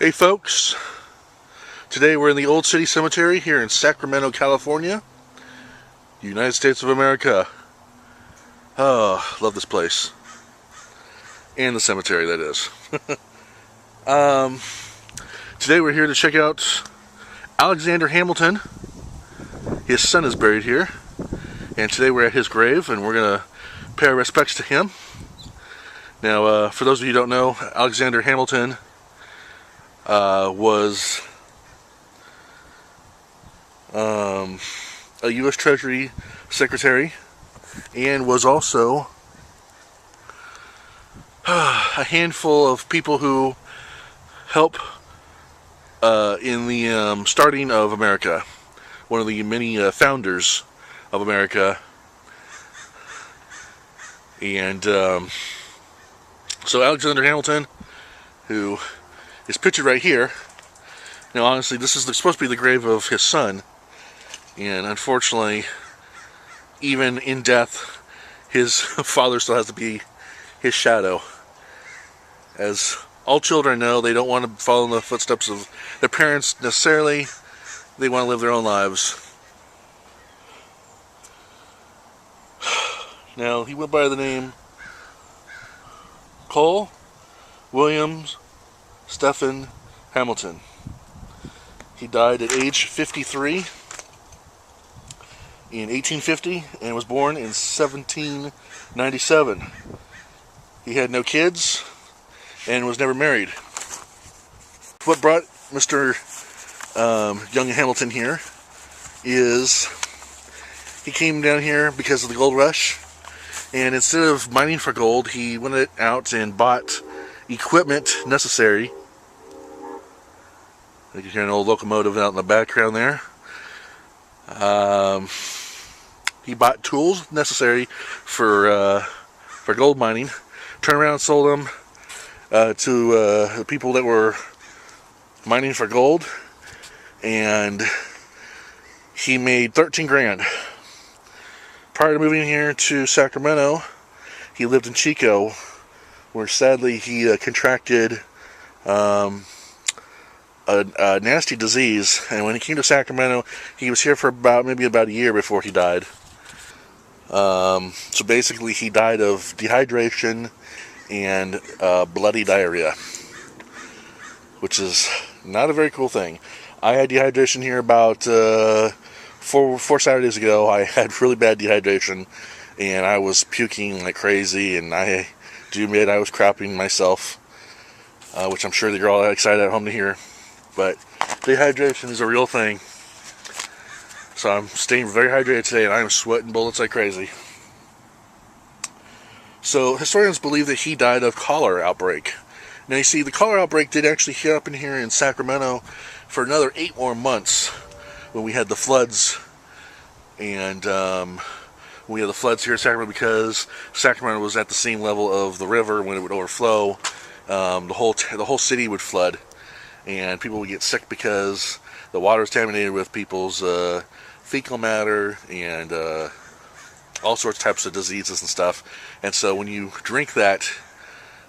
Hey folks, today we're in the Old City Cemetery here in Sacramento, California, United States of America. Oh, love this place. And the cemetery, that is. Today we're here to check out Alexander Hamilton. His son is buried here. And today we're at his grave and we're going to pay our respects to him. Now, for those of you who don't know, Alexander Hamilton was a U.S. Treasury Secretary and was also a handful of people who helped in the starting of America. One of the many founders of America. And so Alexander Hamilton, who is pictured right here. Now, honestly, this is supposed to be the grave of his son, and unfortunately, even in death, his father still has to be his shadow. As all children know, they don't want to follow in the footsteps of their parents necessarily. They want to live their own lives. Now, he went by the name Cole Williams Stephen Hamilton. He died at age 53 in 1850 and was born in 1797. He had no kids and was never married. What brought Mr. Young Hamilton here is he came down here because of the gold rush, and instead of mining for gold, he went out and bought equipment necessary. You can hear an old locomotive out in the background there. He bought tools necessary for gold mining, turned around and sold them to the people that were mining for gold, and he made 13 grand. Prior to moving here to Sacramento, he lived in Chico, where sadly he contracted a nasty disease, and when he came to Sacramento, he was here for maybe about a year before he died. So basically, he died of dehydration and bloody diarrhea, which is not a very cool thing. I had dehydration here about four Saturdays ago. I had really bad dehydration, and I was puking like crazy, and I do admit I was crapping myself, which I'm sure that you're all excited at home to hear. But dehydration is a real thing. So I'm staying very hydrated today, and I'm sweating bullets like crazy. So historians believe that he died of cholera outbreak. Now you see, the cholera outbreak did actually happen here in Sacramento for another 8 more months when we had the floods. And we had the floods here in Sacramento because Sacramento was at the same level of the river. When it would overflow, the whole city would flood. And people would get sick because the water is contaminated with people's fecal matter and all sorts of types of diseases and stuff. And so when you drink that,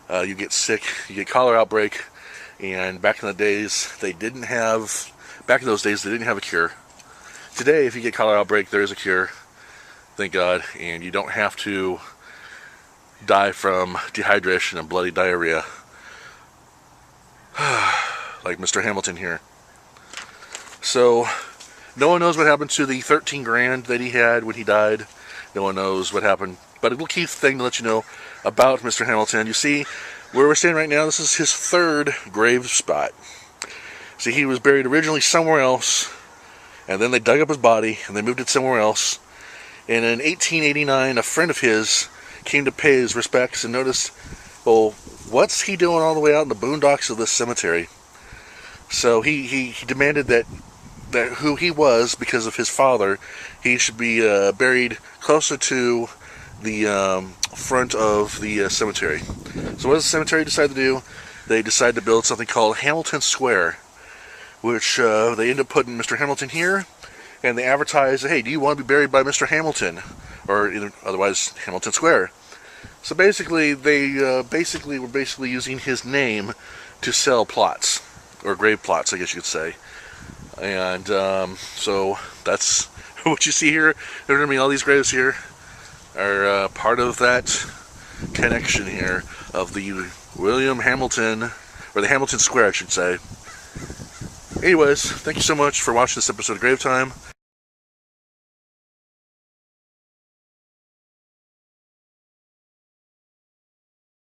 you get sick, you get cholera outbreak. And back in those days, they didn't have a cure. Today, if you get cholera outbreak, there is a cure, thank God, and you don't have to die from dehydration and bloody diarrhea. Like Mr. Hamilton here. So, no one knows what happened to the 13 grand that he had when he died. No one knows what happened. But a little key thing to let you know about Mr. Hamilton. You see, where we're standing right now, this is his third grave spot. See, he was buried originally somewhere else, and then they dug up his body, and they moved it somewhere else. And in 1889, a friend of his came to pay his respects and noticed, well, what's he doing all the way out in the boondocks of this cemetery? So he demanded that who he was, because of his father, he should be buried closer to the front of the cemetery. So what does the cemetery decide to do? They decide to build something called Hamilton Square, which they end up putting Mr. Hamilton here, and they advertise, hey, do you want to be buried by Mr. Hamilton? Or otherwise Hamilton Square. So basically, they were using his name to sell plots. or grave plots, I guess you could say. And so that's what you see here. There are going to be all these graves here are part of that connection here of the William Hamilton, or the Hamilton Square, I should say. Anyways, thank you so much for watching this episode of Grave Time.